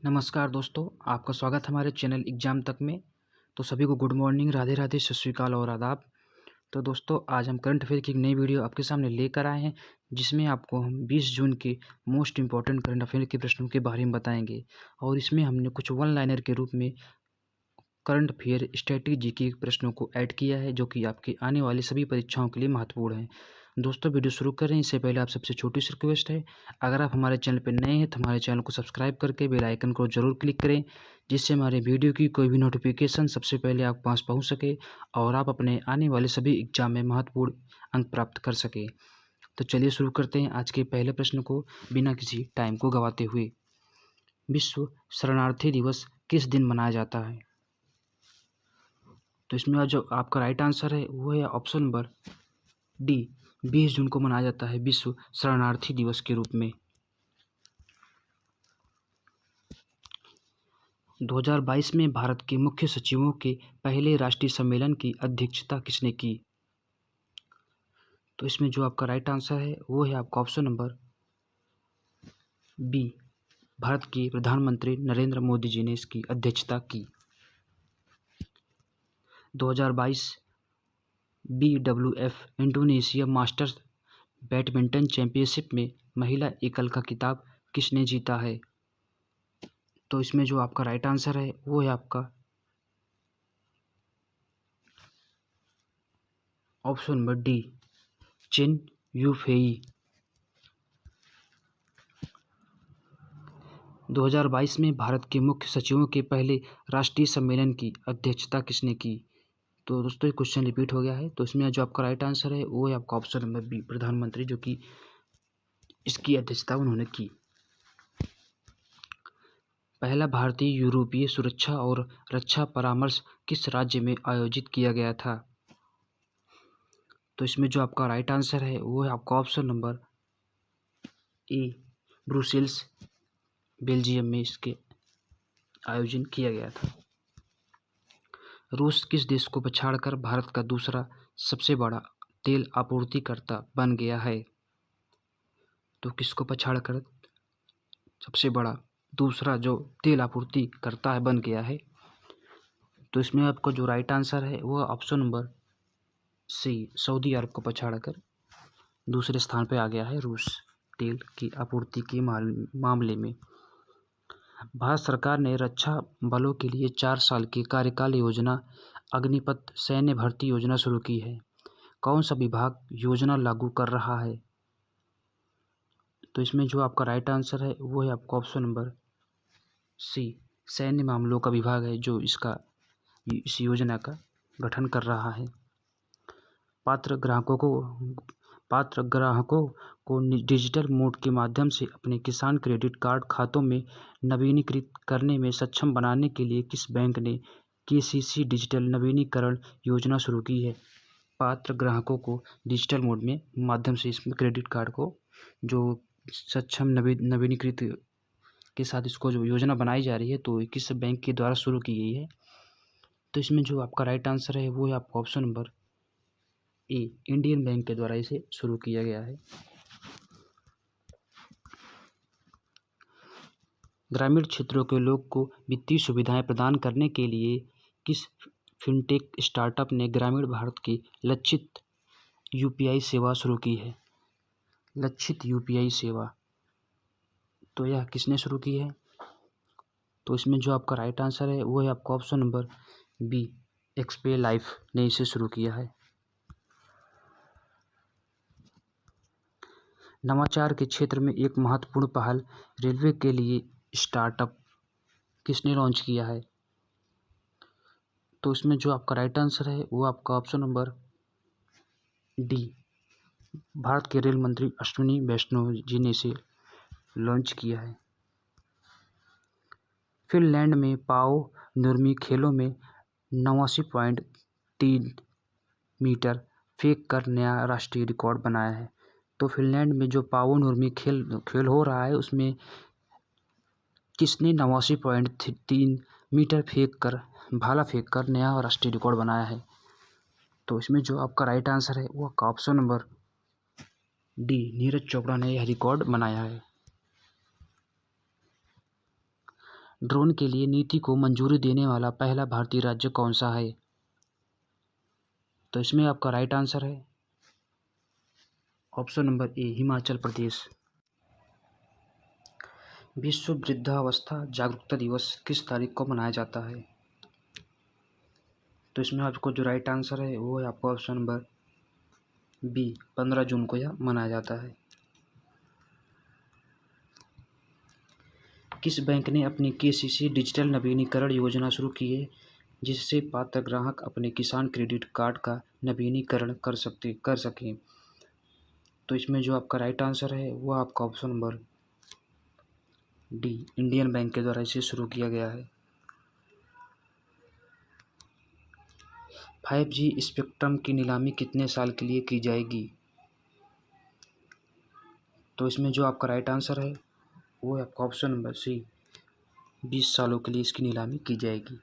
नमस्कार दोस्तों, आपका स्वागत है हमारे चैनल एग्ज़ाम तक में। तो सभी को गुड मॉर्निंग, राधे राधे, सत श्री अकाल और आदाब। तो दोस्तों, आज हम करंट अफेयर की एक नई वीडियो आपके सामने लेकर आए हैं, जिसमें आपको हम 20 जून के मोस्ट इंपॉर्टेंट करंट अफेयर के प्रश्नों के बारे में बताएंगे। और इसमें हमने कुछ वन लाइनर के रूप में करंट अफेयर स्टैटिक जीके के प्रश्नों को ऐड किया है, जो कि आपकी आने वाली सभी परीक्षाओं के लिए महत्वपूर्ण है। दोस्तों, वीडियो शुरू करें इससे पहले आप सबसे छोटी सी रिक्वेस्ट है, अगर आप हमारे चैनल पर नए हैं तो हमारे चैनल को सब्सक्राइब करके बेल आइकन को जरूर क्लिक करें, जिससे हमारे वीडियो की कोई भी नोटिफिकेशन सबसे पहले आप पास पहुंच सके और आप अपने आने वाले सभी एग्जाम में महत्वपूर्ण अंक प्राप्त कर सके। तो चलिए शुरू करते हैं आज के पहले प्रश्न को बिना किसी टाइम को गंवाते हुए। विश्व शरणार्थी दिवस किस दिन मनाया जाता है? तो इसमें जो आपका राइट आंसर है वो है ऑप्शन नंबर डी, 20 जून को मनाया जाता है विश्व शरणार्थी दिवस के रूप में। 2022 में भारत के मुख्य सचिवों के पहले राष्ट्रीय सम्मेलन की अध्यक्षता किसने की? तो इसमें जो आपका राइट आंसर है वो है आपका ऑप्शन नंबर बी, भारत के प्रधानमंत्री नरेंद्र मोदी जी ने इसकी अध्यक्षता की। 2022 BWF Indonesia masters badminton championship में महिला एकल का खिताब किसने जीता है? तो इसमें जो आपका राइट आंसर है वो है आपका option number D, chain Yufei. 2022 में भारत के मुख्य सचिवों के पहले राष्ट्रीय सम्मेलन की अध्यक्षता किसने की? तो दोस्तों, ये क्वेश्चन रिपीट हो गया है। तो इसमें जो आपका राइट आंसर है वो है आपका ऑप्शन नंबर बी, प्रधानमंत्री, जो कि इसकी अध्यक्षता उन्होंने की। पहला भारतीय यूरोपीय सुरक्षा और रक्षा परामर्श किस राज्य में आयोजित किया गया था? तो इसमें जो आपका राइट आंसर है वो है आपका ऑप्शन नंबर ए, ब्रुसेल्स, बेल्जियम में इसके आयोजन किया गया था। रूस किस देश को पछाड़कर भारत का दूसरा सबसे बड़ा तेल आपूर्तिकर्ता बन गया है? तो किसको पछाड़कर सबसे बड़ा दूसरा जो तेल आपूर्ति करता है बन गया है? तो इसमें आपको जो राइट आंसर है वो ऑप्शन नंबर सी, सऊदी अरब को पछाड़कर दूसरे स्थान पर आ गया है रूस, तेल की आपूर्ति के मामले में। भारत सरकार ने रक्षा बलों के लिए 4 साल की कार्यकाल योजना अग्निपथ सैन्य भर्ती योजना शुरू की है। कौन सा विभाग योजना लागू कर रहा है? तो इसमें जो आपका राइट आंसर है वो है आपका ऑप्शन नंबर सी, सैन्य मामलों का विभाग है जो इस योजना का गठन कर रहा है। पात्र ग्राहकों को डिजिटल मोड के माध्यम से अपने किसान क्रेडिट कार्ड खातों में नवीनीकृत करने में सक्षम बनाने के लिए किस बैंक ने केसीसी डिजिटल नवीनीकरण योजना शुरू की है? पात्र ग्राहकों को डिजिटल मोड में माध्यम से इसमें क्रेडिट कार्ड को जो सक्षम नवीनीकृत के साथ इसको जो योजना बनाई जा रही है, तो किस बैंक के द्वारा शुरू की गई है? तो इसमें जो आपका राइट आंसर है वो है आपका ऑप्शन नंबर ए, इंडियन बैंक के द्वारा इसे शुरू किया गया है। ग्रामीण क्षेत्रों के लोग को वित्तीय सुविधाएं प्रदान करने के लिए किस फिनटेक स्टार्टअप ने ग्रामीण भारत की लक्षित यूपीआई सेवा शुरू की है? लक्षित यूपीआई सेवा, तो यह किसने शुरू की है? तो इसमें जो आपका राइट आंसर है वो है आपका ऑप्शन नंबर बी, एक्सपे लाइफ ने इसे शुरू किया है। नवाचार के क्षेत्र में एक महत्वपूर्ण पहल रेलवे के लिए स्टार्टअप किसने लॉन्च किया है? तो इसमें जो आपका राइट आंसर है वो आपका ऑप्शन नंबर डी, भारत के रेल मंत्री अश्विनी वैष्णव जी ने इसे लॉन्च किया है। फिनलैंड में पाओ नुर्मी खेलों में 89.3 मीटर फेंक कर नया राष्ट्रीय रिकॉर्ड बनाया है। तो फिनलैंड में जो पाओ नुर्मी खेल हो रहा है उसमें किसने 89.3 मीटर भाला फेंक कर नया राष्ट्रीय रिकॉर्ड बनाया है? तो इसमें जो आपका राइट आंसर है वो आपका option number D, Neeraj Chopra ने यह रिकॉर्ड बनाया है। ड्रोन के लिए नीति को मंजूरी देने वाला पहला भारतीय राज्य कौन सा है? तो इसमें आपका राइट आंसर है ऑप्शन नंबर ए, हिमाचल प्रदेश। विश्व वृद्धावस्था जागरूकता दिवस किस तारीख को मनाया जाता है? तो इसमें आपको जो राइट आंसर है वो है आपका ऑप्शन नंबर बी, 15 जून को यह मनाया जाता है। किस बैंक ने अपनी केसीसी डिजिटल नवीनीकरण योजना शुरू की है, जिससे पात्र ग्राहक अपने किसान क्रेडिट कार्ड का नवीनीकरण कर सकें? तो इसमें जो आपका राइट आंसर है वो आपका option number D, Indian bank के द्वारा इसे शुरू किया गया है। 5G स्पेक्ट्रम की नीलामी कितने साल के लिए की जाएगी? तो इसमें जो आपका राइट आंसर है वो है आपका ऑप्शन नंबर सी, 20 सालों के लिए इसकी नीलामी की जाएगी।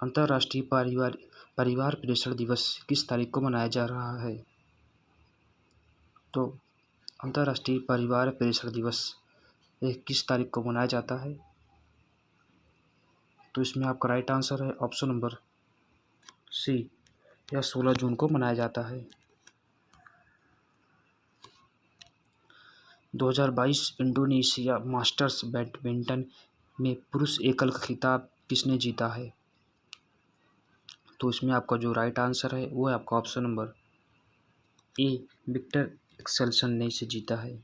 अंतर्राष्ट्रीय परिवार प्रेषण दिवस किस तारीख को मनाया जा रहा है? तो अंतर्राष्ट्रीय परिवार प्रेषण दिवस यह किस तारीख को मनाया जाता है? तो इसमें आपका राइट आंसर है ऑप्शन नंबर सी, यह 16 जून को मनाया जाता है। 2022 इंडोनेशिया मास्टर्स बैडमिंटन में पुरुष एकल का खिताब किसने जीता है? तो इसमें आपका जो राइट आंसर है वो है आपका option number A, Victor Axelsen ने इसे जीता है।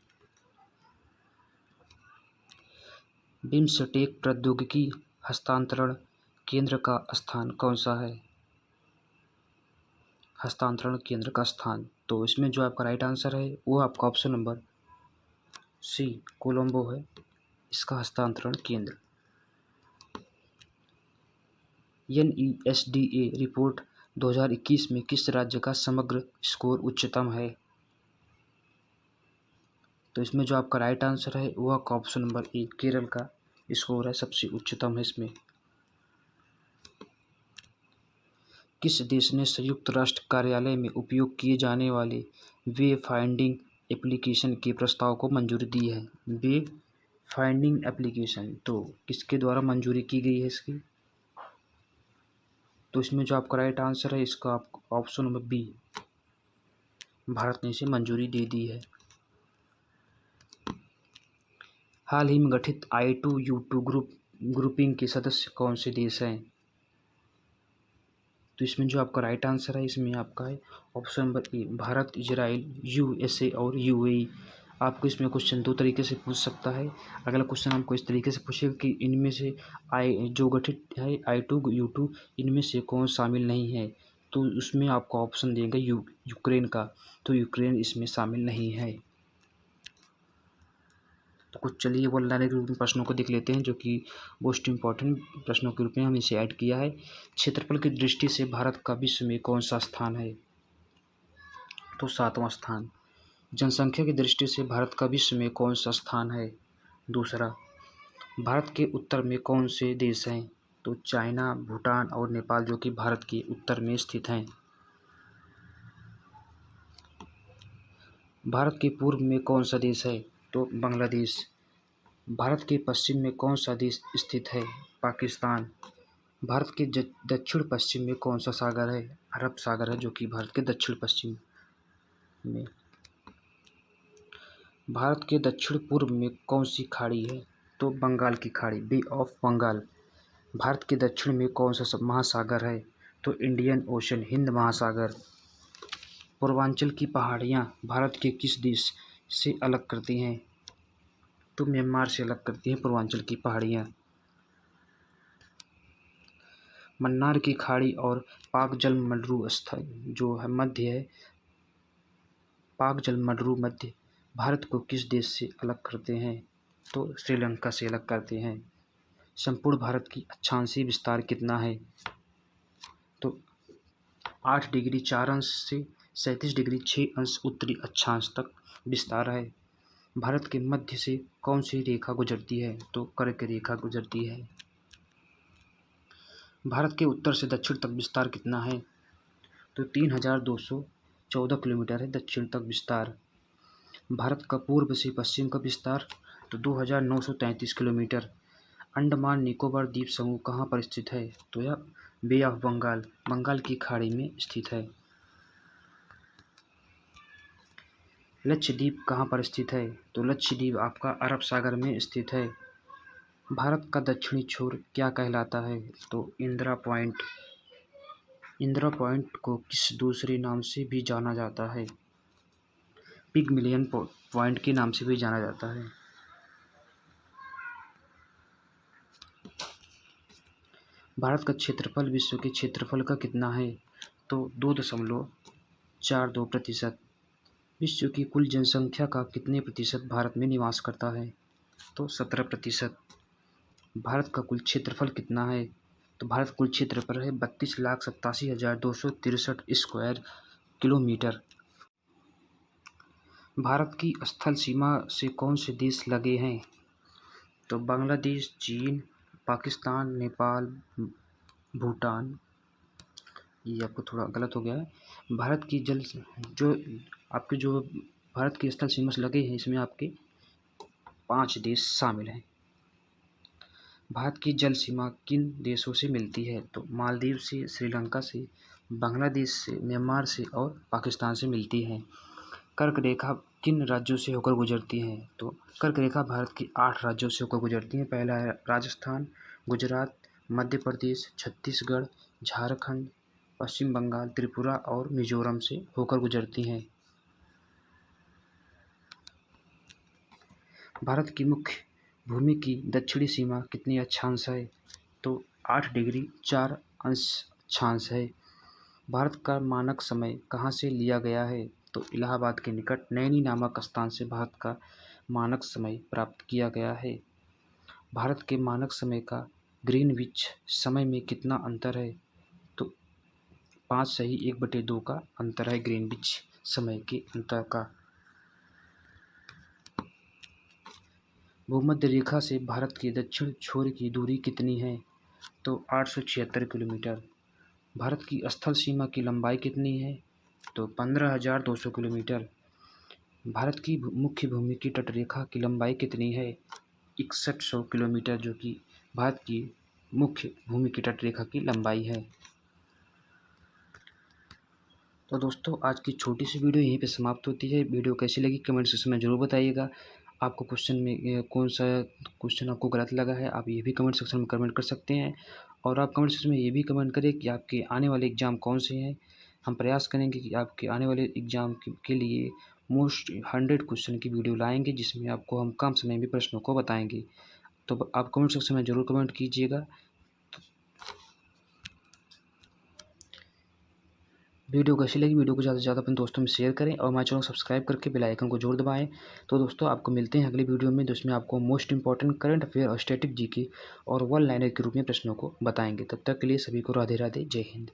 बिम्सटेक प्रौद्योगिकी हस्तांतरण केंद्र का स्थान कौन सा है? हस्तांतरण केंद्र का स्थान, तो इसमें जो आपका राइट आंसर है वो आपका ऑप्शन नंबर सी, कोलंबो है इसका हस्तांतरण केंद्र। NESDA रिपोर्ट 2021 में किस राज्य का समग्र स्कोर उच्चतम है? तो इसमें जो आपका राइट आंसर है वो आपका ऑप्शन नंबर ए, केरल का स्कोर है सबसे उच्चतम है इसमें। किस देश ने संयुक्त राष्ट्र कार्यालय में उपयोग किए जाने वाले वे फाइंडिंग एप्लीकेशन के प्रस्ताव को मंजूरी दी है? वे फाइंडिंग एप्लीकेशन तो किसके द्वारा मंजूरी की गई है इसकी? तो इसमें जो आपका राइट आंसर है इसका ऑप्शन नंबर बी, भारत ने इसे मंजूरी दे दी है। हाल ही में गठित I2U2 ग्रुपिंग के सदस्य कौन से देश हैं? तो इसमें जो आपका राइट आंसर है इसमें आपका है ऑप्शन नंबर ए, भारत, इजराइल, USA और UAE। आपको इसमें क्वेश्चन दो तरीके से पूछ सकता है। अगला क्वेश्चन हमको इस तरीके से पूछेगा कि इनमें से जो गठित है I2U2 इनमें से कौन शामिल नहीं है? तो उसमें आपको ऑप्शन देगा यूक्रेन का, तो यूक्रेन इसमें शामिल नहीं है। तो कुछ चलिए वल्लाने के रूप में प्रश्नों को देख लेते हैं जो कि मोस्ट इम्पॉर्टेंट प्रश्नों के रूप में हम इसे ऐड किया है। क्षेत्रफल की दृष्टि से भारत का विश्व में कौन सा स्थान है? तो 7वां स्थान। जनसंख्या की दृष्टि से भारत का विश्व में कौन सा स्थान है? दूसरा। भारत के उत्तर में कौन से देश हैं? तो चाइना, भूटान और नेपाल जो कि भारत के उत्तर में स्थित हैं। भारत के पूर्व में कौन सा देश है? तो बांग्लादेश। भारत के पश्चिम में कौन सा देश स्थित है? पाकिस्तान। भारत के दक्षिण पश्चिम में कौन सा सागर है? अरब सागर है जो कि भारत के दक्षिण पश्चिम में। भारत के दक्षिण पूर्व में कौन सी खाड़ी है? तो बंगाल की खाड़ी, बे ऑफ बंगाल। भारत के दक्षिण में कौन सा महासागर है? तो इंडियन ओशन, हिंद महासागर। पूर्वांचल की पहाड़ियाँ भारत के किस देश से अलग करती हैं? तो म्यांमार से अलग करती हैं पूर्वांचल की पहाड़ियाँ। मन्नार की खाड़ी और पाक जल मडरू स्थल जो है मध्य है, पाक जल मडरू मध्य भारत को किस देश से अलग करते हैं? तो श्रीलंका से अलग करते हैं। संपूर्ण भारत की अक्षांशीय विस्तार कितना है? तो 8 डिग्री 4 अंश से 37 डिग्री 6 अंश उत्तरी अक्षांश तक विस्तार है। भारत के मध्य से कौन सी रेखा गुजरती है? तो कर्क रेखा गुजरती है। भारत के उत्तर से दक्षिण तक विस्तार कितना है? तो 3214 किलोमीटर है दक्षिण तक विस्तार। भारत का पूर्व से पश्चिम का विस्तार तो 2933 किलोमीटर। अंडमान निकोबार द्वीप समूह कहाँ पर स्थित है? तो यह बे ऑफ बंगाल, बंगाल की खाड़ी में स्थित है। लक्षद्वीप कहाँ पर स्थित है? तो लक्षद्वीप आपका अरब सागर में स्थित है। भारत का दक्षिणी छोर क्या कहलाता है? तो इंदिरा पॉइंट। इंदिरा पॉइंट को किस दूसरे नाम से भी जाना जाता है? पिगमिलियन पॉइंट के नाम से भी जाना जाता है। भारत का क्षेत्रफल विश्व के क्षेत्रफल का कितना है? तो 2.42%। विश्व की कुल जनसंख्या का कितने प्रतिशत भारत में निवास करता है? तो 17%। भारत का कुल क्षेत्रफल कितना है? तो भारत कुल क्षेत्रफल है 32,87,263 स्क्वायर किलोमीटर। भारत की स्थल सीमा से कौन से देश लगे हैं? तो बांग्लादेश, चीन, पाकिस्तान, नेपाल, भूटान। ये आपको थोड़ा गलत हो गया है। भारत की जो भारत की स्थल सीमा से लगे हैं, इसमें आपके 5 देश शामिल हैं। भारत की जल सीमा किन देशों से मिलती है? तो मालदीव से, श्रीलंका से, बांग्लादेश से, म्यांमार से और पाकिस्तान से मिलती है। कर्क रेखा किन राज्यों से होकर गुजरती है? तो कर्क रेखा भारत की 8 राज्यों से होकर गुजरती है। पहला है राजस्थान, गुजरात, मध्य प्रदेश, छत्तीसगढ़, झारखंड, पश्चिम बंगाल, त्रिपुरा और मिजोरम से होकर गुजरती हैं। भारत की मुख्य भूमि की दक्षिणी सीमा कितनी अक्षांश है? तो 8 डिग्री 4 अंश अक्षांश है। भारत का मानक समय कहाँ से लिया गया है? तो इलाहाबाद के निकट नैनी नामक स्थान से भारत का मानक समय प्राप्त किया गया है। भारत के मानक समय का ग्रीनविच समय में कितना अंतर है? तो 5:1/2 का अंतर है ग्रीनविच समय के अंतर का। भूमध्य रेखा से भारत के दक्षिण छोर की दूरी कितनी है? तो 876 किलोमीटर। भारत की स्थल सीमा की लंबाई कितनी है? तो 15,200 किलोमीटर। भारत की मुख्य भूमि की तटरेखा की लंबाई कितनी है? 6100 किलोमीटर, जो कि भारत की मुख्य भूमि की तटरेखा की लंबाई है। तो दोस्तों, आज की छोटी सी वीडियो यहीं पे समाप्त होती है। वीडियो कैसी लगी कमेंट सेक्शन में ज़रूर बताइएगा। आपको क्वेश्चन में कौन सा क्वेश्चन आपको गलत लगा है, आप ये भी कमेंट सेक्शन में कमेंट कर सकते हैं। और आप कमेंट सेक्शन में ये भी कमेंट करें कि आपके आने वाले एग्ज़ाम कौन से हैं। हम प्रयास करेंगे कि आपके आने वाले एग्ज़ाम के लिए मोस्ट 100 क्वेश्चन की वीडियो लाएँगे, जिसमें आपको हम कम समय में प्रश्नों को बताएँगे। तो आप कमेंट सेक्शन में ज़रूर कमेंट कीजिएगा। वीडियो कैसी लगी, वीडियो को ज़्यादा से ज़्यादा अपने दोस्तों में शेयर करें और हमारे चैनल को सब्सक्राइब करके बेल आइकन को जरूर दबाएं। तो दोस्तों, आपको मिलते हैं अगली वीडियो में, जिसमें आपको मोस्ट इंपॉर्टेंट करंट अफेयर और स्टैटिक जीके और वन लाइनर के रूप में प्रश्नों को बताएंगे। तब तक के लिए सभी को राधे राधे, जय हिंद।